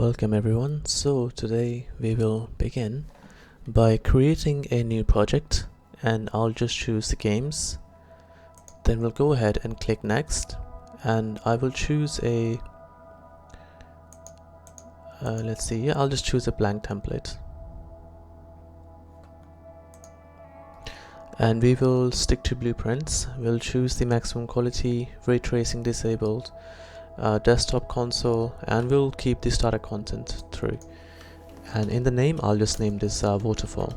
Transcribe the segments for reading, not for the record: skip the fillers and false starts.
Welcome everyone. So today we will begin by creating a new project, and I'll just choose the games. Then we'll go ahead and click next, and I will choose a I'll just choose a blank template, and we will stick to blueprints. We'll choose the maximum quality, ray tracing disabled, desktop console, and we'll keep the starter content through. And in the name, I'll just name this Waterfall.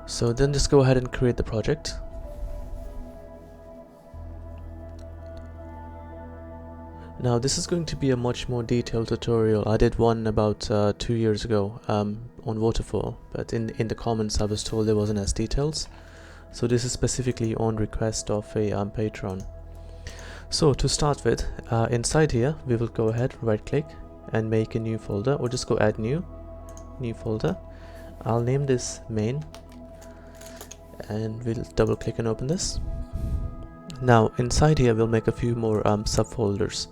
So then just go ahead and create the project. Now this is going to be a much more detailed tutorial. I did one about 2 years ago on Waterfall, but in the comments I was told there wasn't as details. So this is specifically on request of a patron. So to start with, inside here we will go ahead, right click and make a new folder, or just go add new folder. I'll name this main, and we'll double click and open this. Now inside here we'll make a few more subfolders.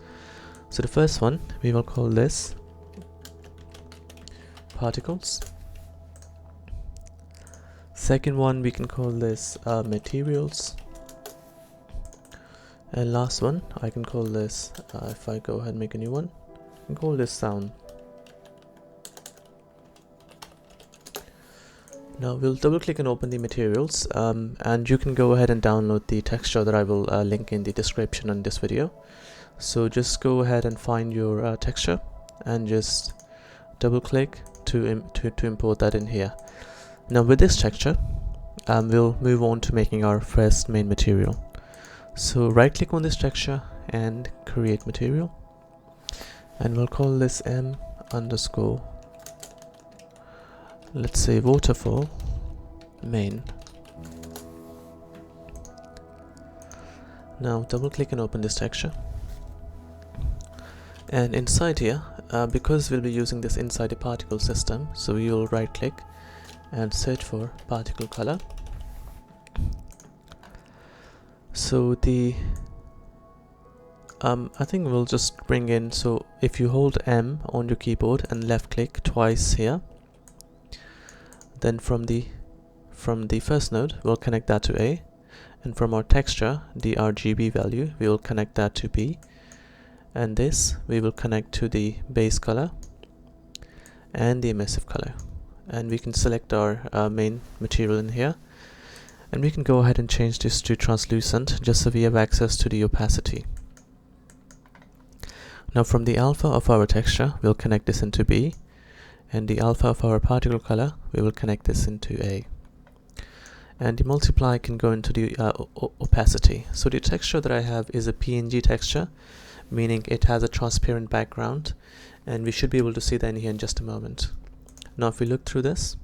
So the first one we will call this particles. Second one we can call this materials. And last one I can call this, if I go ahead and make a new one, I can call this sound. Now we'll double click and open the materials, and you can go ahead and download the texture that I will link in the description on this video. So just go ahead and find your texture and just double click to import that in here. Now with this texture, we'll move on to making our first main material. So right click on this texture and create material, and we'll call this m underscore, let's say waterfall main. Now double click and open this texture, and inside here, because we'll be using this inside a particle system, so we will right click and search for particle color. So the I think we'll just bring in, so if you hold M on your keyboard and left click twice here, then from the first node we'll connect that to A, and from our texture, the RGB value, we will connect that to B, and this we will connect to the base color and the emissive color. And we can select our main material in here, and we can go ahead and change this to translucent, just so we have access to the opacity. Now from the alpha of our texture, we'll connect this into B, and the alpha of our particle color, we will connect this into A. And the multiply can go into the opacity. So the texture that I have is a PNG texture, meaning it has a transparent background, and we should be able to see that in here in just a moment. Now if we look through this,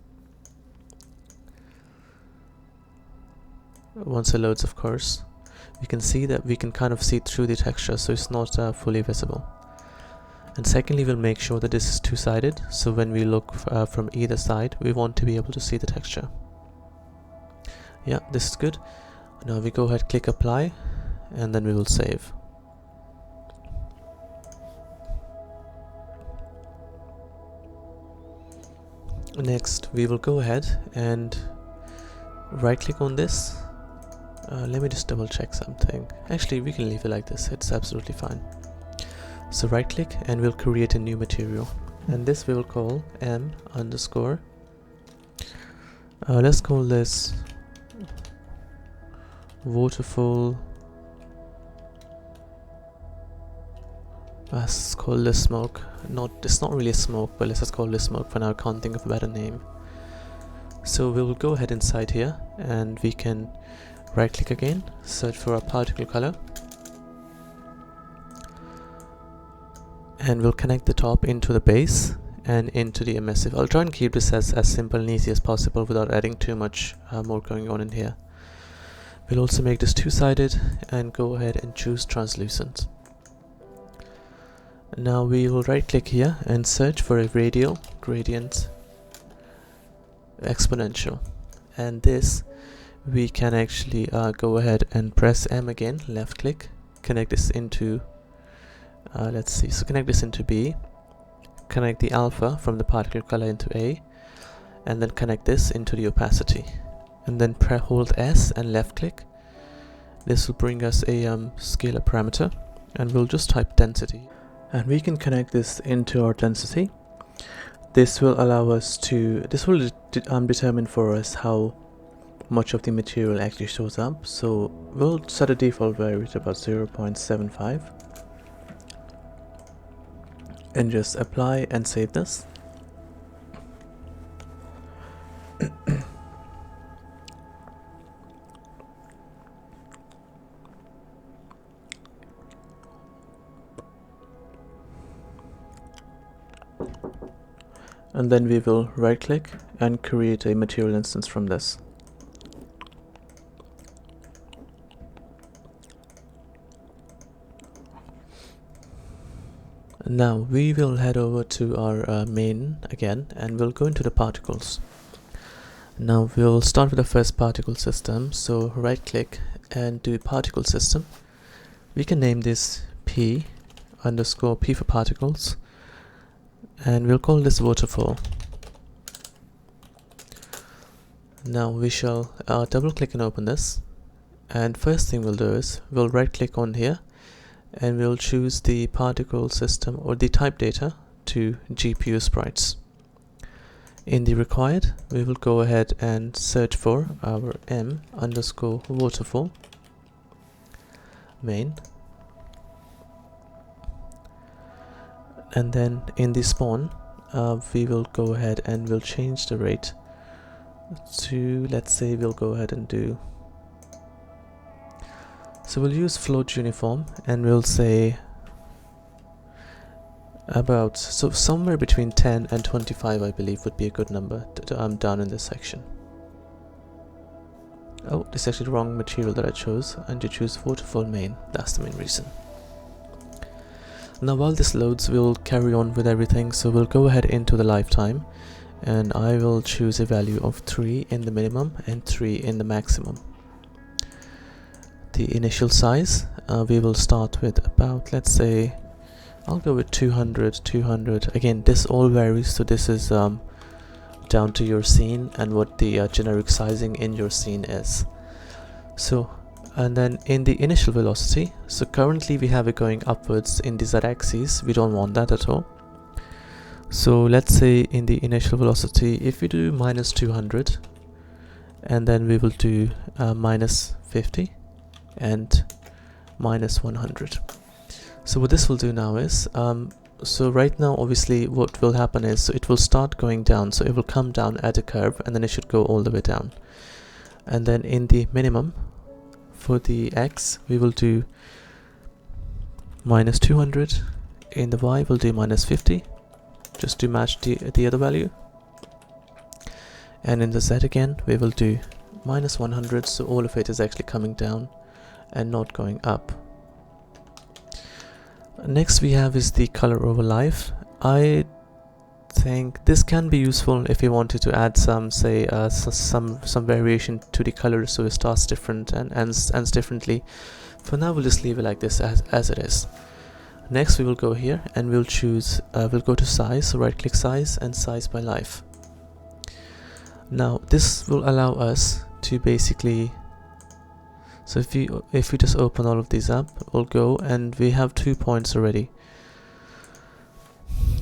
once it loads, of course, we can see that we can kind of see through the texture, so it's not fully visible. And secondly, we'll make sure that this is two-sided, so when we look from either side, we want to be able to see the texture. Yeah, this is good. Now we go ahead, click apply, and then we will save. Next we will go ahead and right click on this. Let me just double check something. Actually, we can leave it like this, it's absolutely fine. So right click and we'll create a new material, and this we will call m underscore, let's call this waterfall, let's call this smoke. It's not really a smoke, but let's just call this smoke for now. I can't think of a better name. So we will go ahead inside here, and we can right click again, search for a particle color, and we'll connect the top into the base and into the emissive. I'll try and keep this as simple and easy as possible without adding too much more going on in here. We'll also make this two-sided and go ahead and choose translucent. Now we will right click here and search for a radial gradient exponential, and this we can actually go ahead and press M again, left click, connect this into let's see, so connect this into B, connect the alpha from the particle color into A, and then connect this into the opacity, and then hold S and left click. This will bring us a scalar parameter, and we'll just type density, and we can connect this into our density. This will allow us to, this will determine for us how much of the material actually shows up. So we'll set a default value to about 0.75 and just apply and save this. And then we will right click and create a material instance from this. Now we will head over to our main again, and we'll go into the particles. Now we'll start with the first particle system, so right click and do particle system. We can name this P for particles, and we'll call this waterfall. Now we shall double click and open this, and first thing we'll do is we'll right click on here and we'll choose the particle system or the type data to GPU sprites. In the required, we will go ahead and search for our m_waterfall main, and then in the spawn we will go ahead and we'll change the rate to, let's say we'll go ahead and do, so we'll use float uniform, and we'll say about, so somewhere between 10 and 25 I believe would be a good number down in this section. Oh, this is actually the wrong material that I chose, and to choose waterfall main, that's the main reason. Now while this loads, we'll carry on with everything, so we'll go ahead into the lifetime, and I will choose a value of 3 in the minimum and 3 in the maximum. The initial size, we will start with about, let's say, I'll go with 200. Again, this all varies, so this is down to your scene and what the generic sizing in your scene is. So, and then in the initial velocity, so currently we have it going upwards in the z-axis, we don't want that at all. So let's say in the initial velocity, if we do -200, and then we will do -50 and -100. So what this will do now is, so right now obviously what will happen is, so it will start going down, so it will come down at a curve and then it should go all the way down. And then in the minimum, for the x, we will do -200. In the y, we'll do -50, just to match the other value. And in the z again, we will do -100, so all of it is actually coming down and not going up. Next we have is the color over life. I think this can be useful if you wanted to add some, say, some variation to the color, so it starts different and ends differently. For now we'll just leave it like this as it is. Next we will go here and we'll choose, we'll go to size, so right click size and size by life. Now this will allow us to basically, so if we just open all of these up, we'll go and we have 2 points already.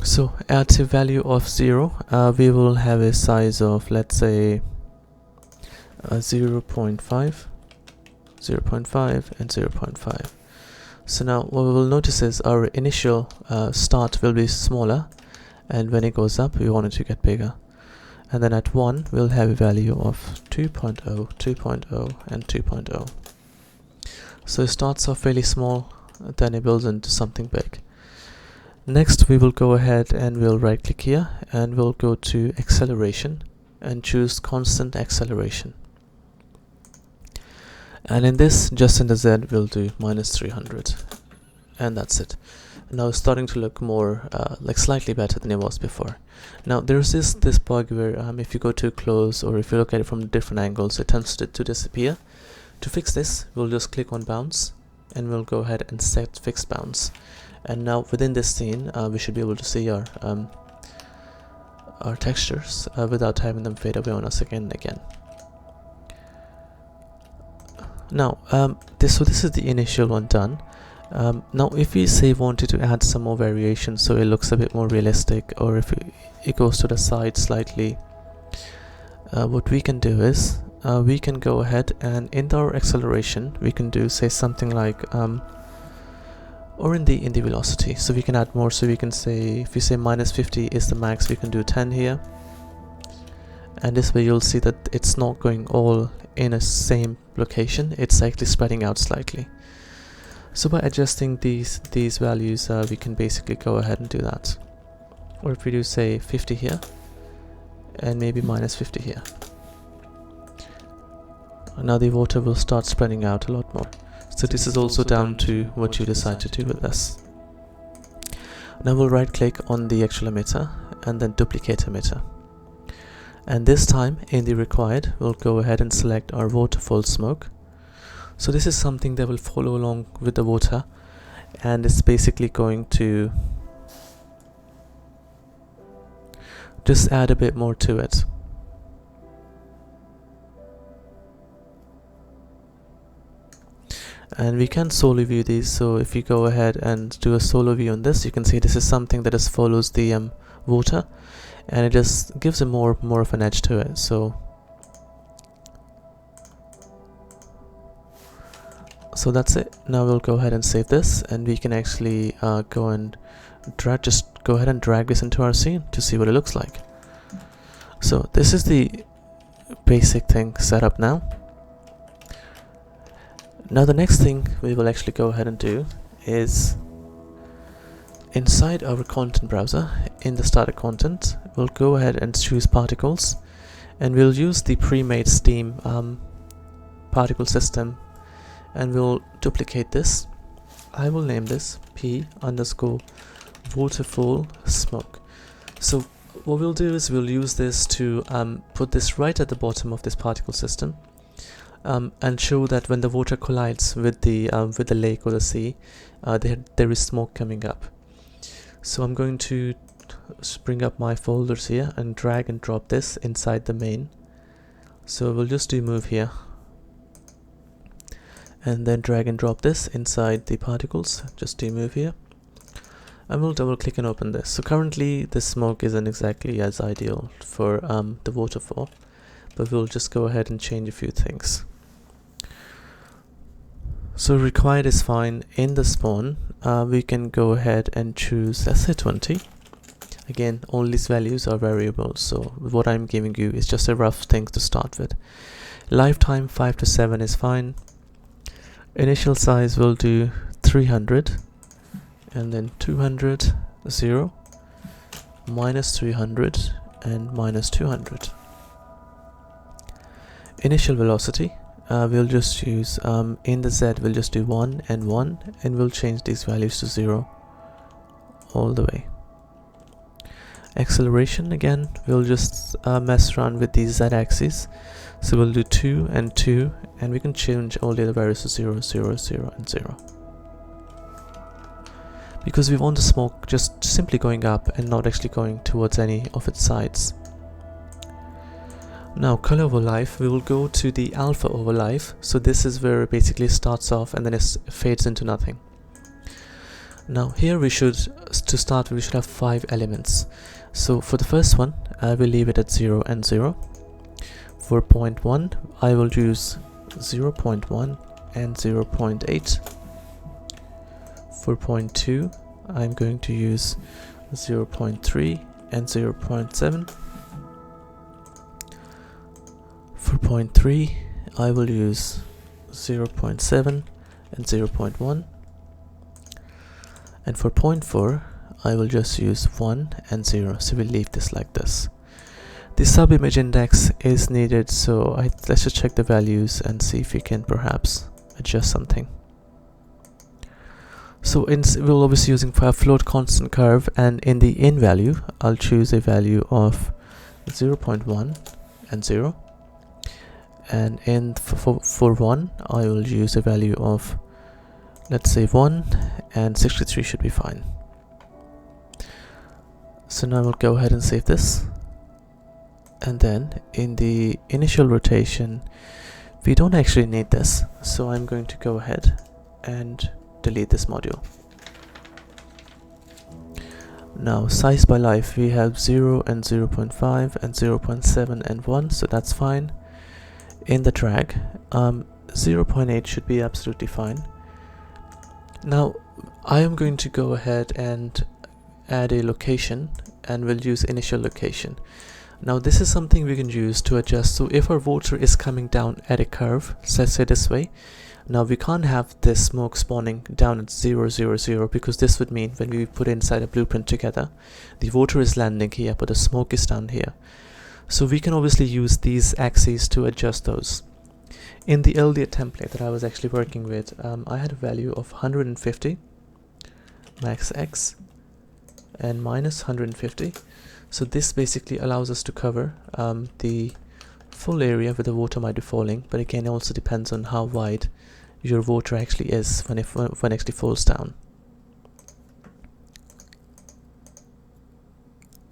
So at a value of 0, we will have a size of, let's say, 0.5, 0.5 and 0.5. So now what we will notice is our initial start will be smaller, and when it goes up we want it to get bigger. And then at 1 we'll have a value of 2.0, 2.0 and 2.0. So it starts off fairly small, then it builds into something big. Next we will go ahead and we'll right click here and we'll go to acceleration and choose constant acceleration. And in this, just in the Z, we'll do -300, and that's it. Now it's starting to look more like slightly better than it was before. Now there's this bug where if you go too close or if you look at it from different angles, it tends to disappear. To fix this, we'll just click on bounce and we'll go ahead and set fixed bounce. And now within this scene, we should be able to see our our textures without having them fade away on us again and again. Now this is the initial one done. Now if we say wanted to add some more variation so it looks a bit more realistic, or if it goes to the side slightly, what we can do is we can go ahead and in our acceleration we can do, say, something like or in the velocity, so we can add more. So we can say, if we say -50 is the max, we can do 10 here, and this way you'll see that it's not going all in a same location, it's actually spreading out slightly. So by adjusting these values we can basically go ahead and do that. Or if we do, say, 50 here and maybe -50 here, now the water will start spreading out a lot more. So this is also down to what you decide to do with this. Now we'll right click on the actual emitter and then duplicate emitter. And this time in the required, we'll go ahead and select our Waterfall Smoke. So this is something that will follow along with the water, and it's basically going to just add a bit more to it. And we can solo view these, so if you go ahead and do a solo view on this, you can see this is something that just follows the water, and it just gives a more of an edge to it. So that's it. Now we'll go ahead and save this, and we can actually go and just go ahead and drag this into our scene to see what it looks like. So this is the basic thing set up now. Now the next thing we will actually go ahead and do is, inside our content browser, in the starter content, we'll go ahead and choose particles, and we'll use the pre-made Steam particle system, and we'll duplicate this. I will name this p_waterfall smoke. So what we'll do is we'll use this to put this right at the bottom of this particle system. And show that when the water collides with the lake or the sea, there is smoke coming up. So I'm going to bring up my folders here and drag and drop this inside the main. So we'll just do move here, and then drag and drop this inside the particles. Just do move here, and we'll double click and open this. So currently the smoke isn't exactly as ideal for the waterfall, but we'll just go ahead and change a few things. So required is fine. In the spawn we can go ahead and choose, let's say, 20. Again, all these values are variables, so what I'm giving you is just a rough thing to start with. Lifetime 5 to 7 is fine. Initial size will do 300, and then 200, 0, -300, and -200. Initial velocity, we'll just use, in the Z we'll just do 1 and 1, and we'll change these values to 0 all the way. Acceleration, again, we'll just mess around with the Z axis, so we'll do 2 and 2, and we can change all the other values to 0, 0, 0, and 0. Because we want the smoke just simply going up and not actually going towards any of its sides. Now color over life, we will go to the alpha over life. So this is where it basically starts off and then it fades into nothing. Now here we should, to start with, we should have 5 elements. So for the first one, I will leave it at 0 and 0. For 0.1, I will use 0.1 and 0.8. For 0.2, I'm going to use 0.3 and 0.7. For 0.3, I will use 0.7 and 0.1. And for 0.4, I will just use 1 and 0. So we'll leave this like this. The sub-image index is needed, so let's just check the values and see if we can perhaps adjust something. So we'll obviously using for a float constant curve, and in the in value, I'll choose a value of 0.1 and 0. And in for 1, I will use a value of, let's say, 1, and 63 should be fine. So now we'll go ahead and save this. And then in the initial rotation, we don't actually need this, so I'm going to go ahead and delete this module. Now size by life, we have 0 and 0.5 and 0.7 and 1, so that's fine. In the drag, 0.8 should be absolutely fine. Now I am going to go ahead and add a location, and we'll use initial location. Now this is something we can use to adjust. So if our water is coming down at a curve, let's say this way, now we can't have this smoke spawning down at 0, 0, 0, because this would mean when we put inside a blueprint together, the water is landing here but the smoke is down here. So we can obviously use these axes to adjust those. In the earlier template that I was actually working with, I had a value of 150 max x and minus 150. So this basically allows us to cover the full area where the water might be falling, but again it also depends on how wide your water actually is when it actually falls down.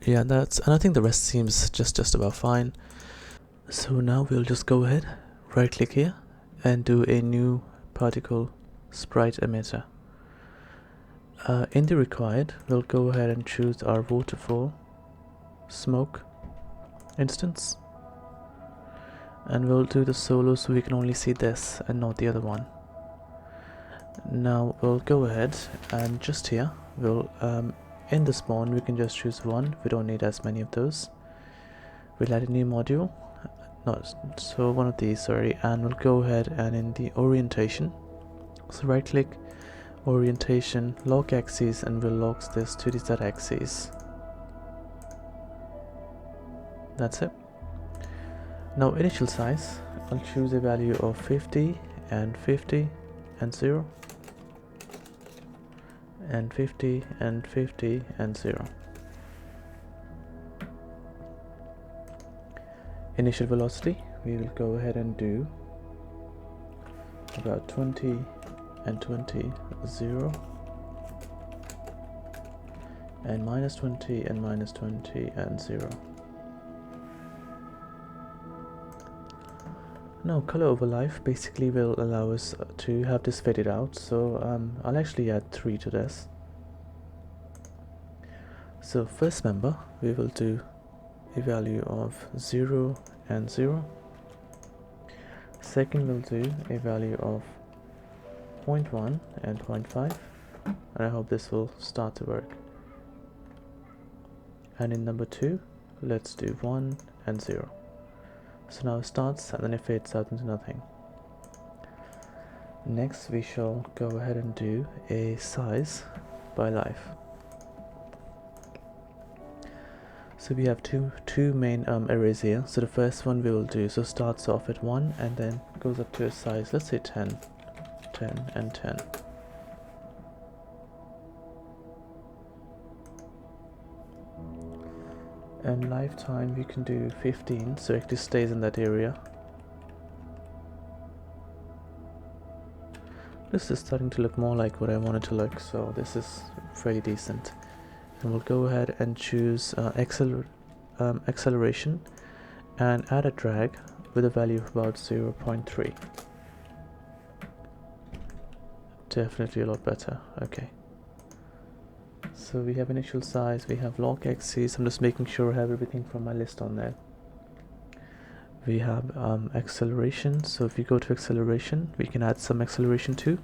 Yeah, and I think the rest seems just about fine. So now we'll just go ahead, right click here and do a new particle sprite emitter. In the required, we'll go ahead and choose our Waterfall Smoke instance, and we'll do the solo so we can only see this and not the other one. Now we'll go ahead and just here we'll in the spawn we can just choose one, we don't need as many of those. We'll add a new module, so one of these, sorry, and we'll go ahead and in the orientation, so right click, orientation, lock axis, and we'll lock this to the z axis. That's it. Now initial size, I'll choose a value of 50 and 50 and 0 and 50 and 50 and 0. Initial velocity, we will go ahead and do about 20 and 20, 0 and minus 20 and minus 20 and 0. Now color over life basically will allow us to have this faded out, so I'll actually add 3 to this. So first member we will do a value of 0 and 0. Second we'll do a value of 0.1 and 0.5, and I hope this will start to work. And in number 2 let's do 1 and 0. So now it starts and then it fades out into nothing. Next we shall go ahead and do a size by life. So we have two main arrays here. So the first one we will do, so starts off at 1 and then goes up to a size, let's say 10, 10 and 10. And lifetime we can do 15, so it actually stays in that area. This is starting to look more like what I want it to look, so this is very decent. And we'll go ahead and choose acceleration and add a drag with a value of about 0.3. Definitely a lot better. Okay. So we have initial size, we have lock axis. I'm just making sure I have everything from my list on there. We have acceleration, so if you go to acceleration, we can add some acceleration too.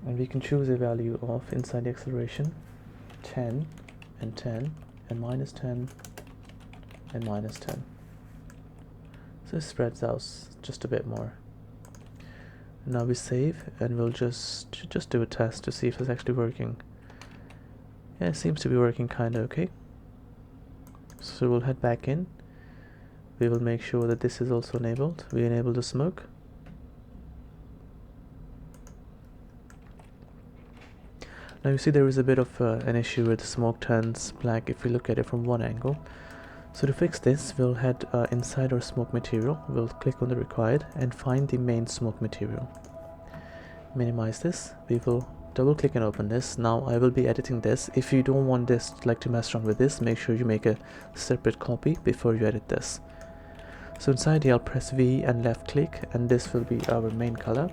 And we can choose a value of, inside the acceleration, 10 and 10 and minus 10 and minus 10. So it spreads out just a bit more. Now we save and we'll just do a test to see if it's actually working. Yeah, it seems to be working kinda okay. So we'll head back in. We will make sure that this is also enabled. We enable the smoke. Now you see there is a bit of an issue with the smoke turns black if we look at it from one angle. So to fix this, we'll head inside our smoke material, we'll click on the required and find the main smoke material. Minimize this, we will double click and open this. Now I will be editing this. If you don't want this, like to mess around with this, make sure you make a separate copy before you edit this. So inside here I'll press V and left click, and this will be our main color.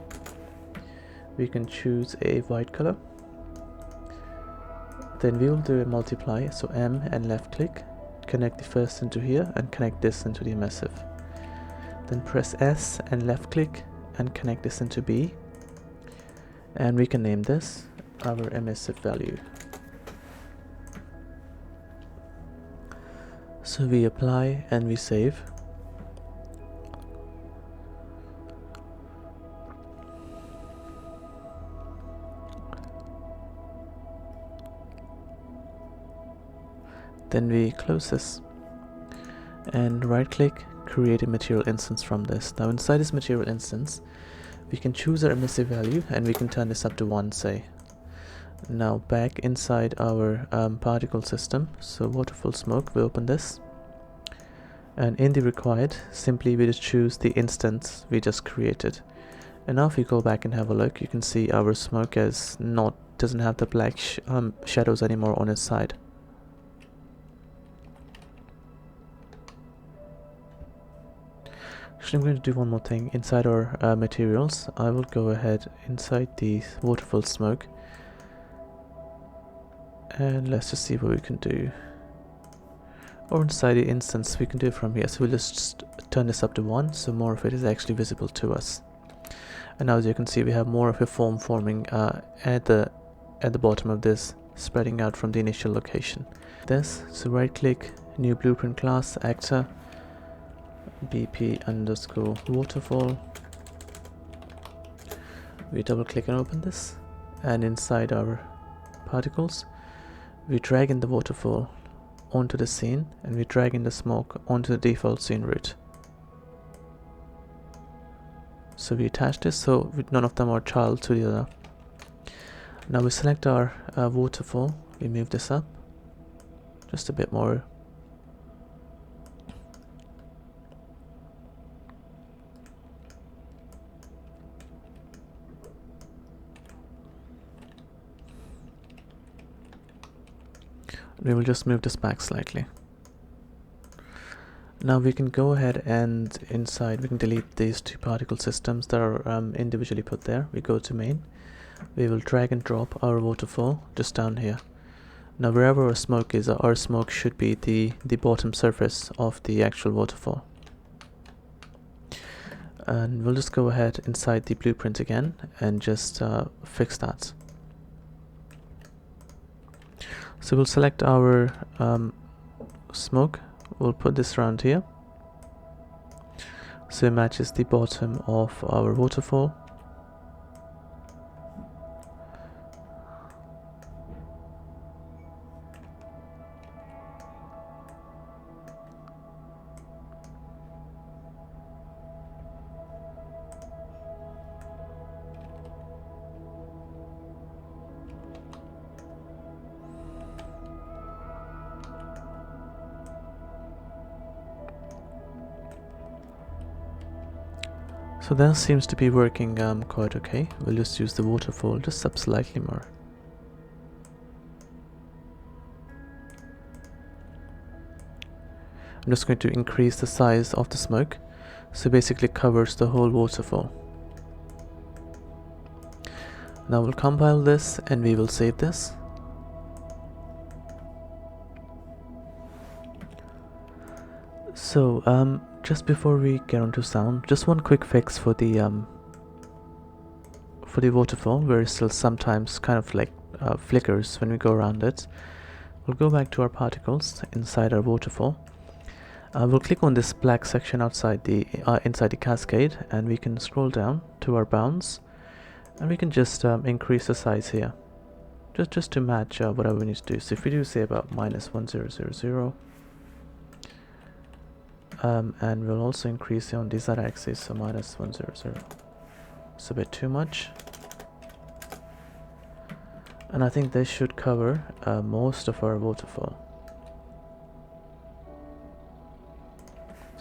We can choose a white color. Then we will do a multiply, so M and left click, connect the first into here and connect this into the emissive. Then press S and left click and connect this into B, and we can name this our emissive value. So we apply and we save. Then we close this and right click, create a material instance from this. Now inside this material instance we can choose our emissive value and we can turn this up to 1, say. Now back inside our particle system, so Waterfall Smoke, we open this, and in the required simply we just choose the instance we just created. And now if we go back and have a look, you can see our smoke doesn't have the black shadows anymore on its side. Actually, I'm going to do one more thing. Inside our materials, I will go ahead inside the Waterfall Smoke, and let's just see what we can do. Or inside the instance, we can do it from here. So we'll just turn this up to 1, so more of it is actually visible to us. And now as you can see, we have more of a foam forming at the bottom of this, spreading out from the initial location. So right click, new blueprint class, actor, BP_waterfall. We double click and open this, and inside our particles we drag in the waterfall onto the scene, and we drag in the smoke onto the default scene route. So we attach this so none of them are child to the other. Now we select our waterfall, we move this up just a bit more. We will just move this back slightly. Now we can go ahead and inside we can delete these two particle systems that are individually put there. We go to main, we will drag and drop our waterfall just down here. Now wherever our smoke is, our smoke should be the bottom surface of the actual waterfall. And we'll just go ahead inside the blueprint again and just fix that. So we'll select our smoke, we'll put this around here so it matches the bottom of our waterfall. So that seems to be working quite okay. We'll just use the waterfall just up slightly more. I'm just going to increase the size of the smoke so basically covers the whole waterfall. Now we'll compile this and we will save this. So just before we get onto sound, just one quick fix for the waterfall, where it still sometimes kind of like flickers when we go around it. We'll go back to our particles inside our waterfall. We'll click on this black section outside the inside the cascade, and we can scroll down to our bounds, and we can just increase the size here, just to match whatever we need to do. So if we do say about -1000. And we'll also increase it on the z-axis, so -100. It's a bit too much, and I think this should cover most of our waterfall.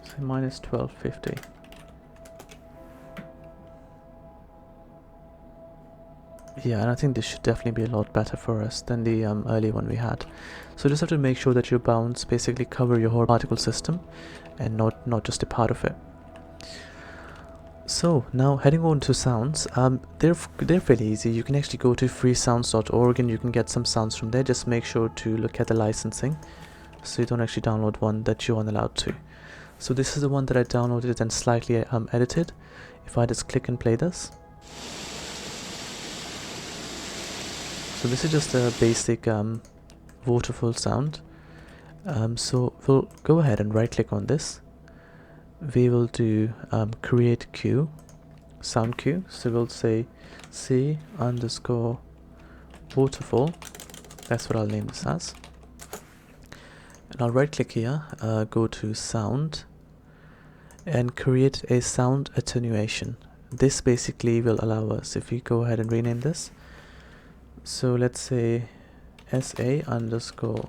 So -1250. Yeah, and I think this should definitely be a lot better for us than the early one we had. So just have to make sure that your bounds basically cover your whole particle system and not just a part of it. So now heading on to sounds, they're fairly easy. You can actually go to freesounds.org and you can get some sounds from there. Just make sure to look at the licensing so you don't actually download one that you aren't allowed to. So this is the one that I downloaded and slightly edited. If I just click and play this. So this is just a basic waterfall sound. So we'll go ahead and right click on this. We will do create queue, sound queue. So we'll say C_waterfall. That's what I'll name this as. And I'll right click here, go to sound and create a sound attenuation. This basically will allow us, if we go ahead and rename this, so let's say SA_waterfall,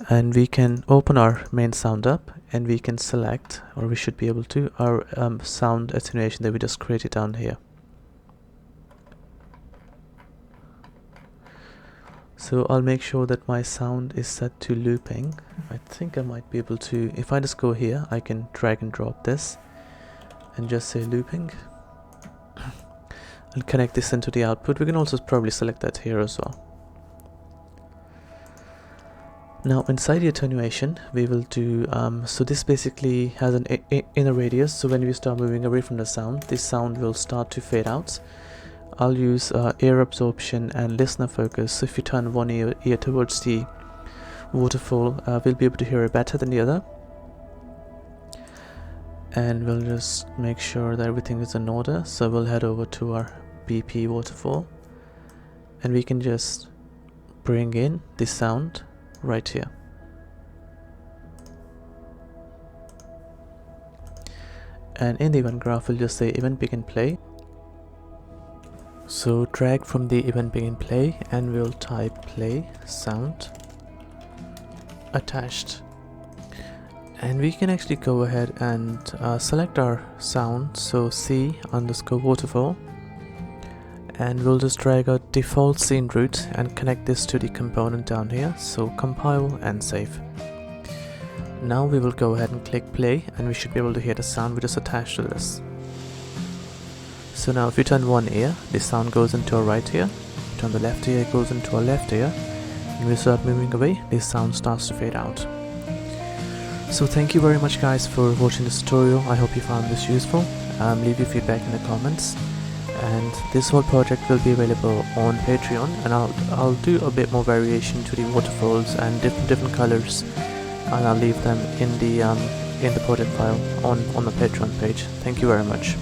and we can open our main sound up and we can select, or we should be able to, our sound attenuation that we just created down here. So I'll make sure that my sound is set to looping. I think I might be able to, if I just go here, I can drag and drop this and just say looping. I'll connect this into the output. We can also probably select that here as well. Now inside the attenuation, we will do, so this basically has an inner radius. So when we start moving away from the sound, this sound will start to fade out. I'll use air absorption and listener focus. So if you turn one ear towards the waterfall, we'll be able to hear it better than the other. And we'll just make sure that everything is in order. So we'll head over to our BP waterfall and we can just bring in the sound right here. And in the event graph, we'll just say event begin play. So drag from the event begin play and we'll type play sound attached. And we can actually go ahead and select our sound, so C_waterfall, and we'll just drag our default scene route and connect this to the component down here. So compile and save. Now we will go ahead and click play and we should be able to hear the sound which is attached to this. So now if you turn one ear, the sound goes into our right ear. Turn the left ear, it goes into our left ear. And we start moving away, this sound starts to fade out. So thank you very much guys for watching this tutorial. I hope you found this useful. Leave your feedback in the comments. And this whole project will be available on Patreon, and I'll do a bit more variation to the waterfalls and different colors, and I'll leave them in the project file on the Patreon page. Thank you very much.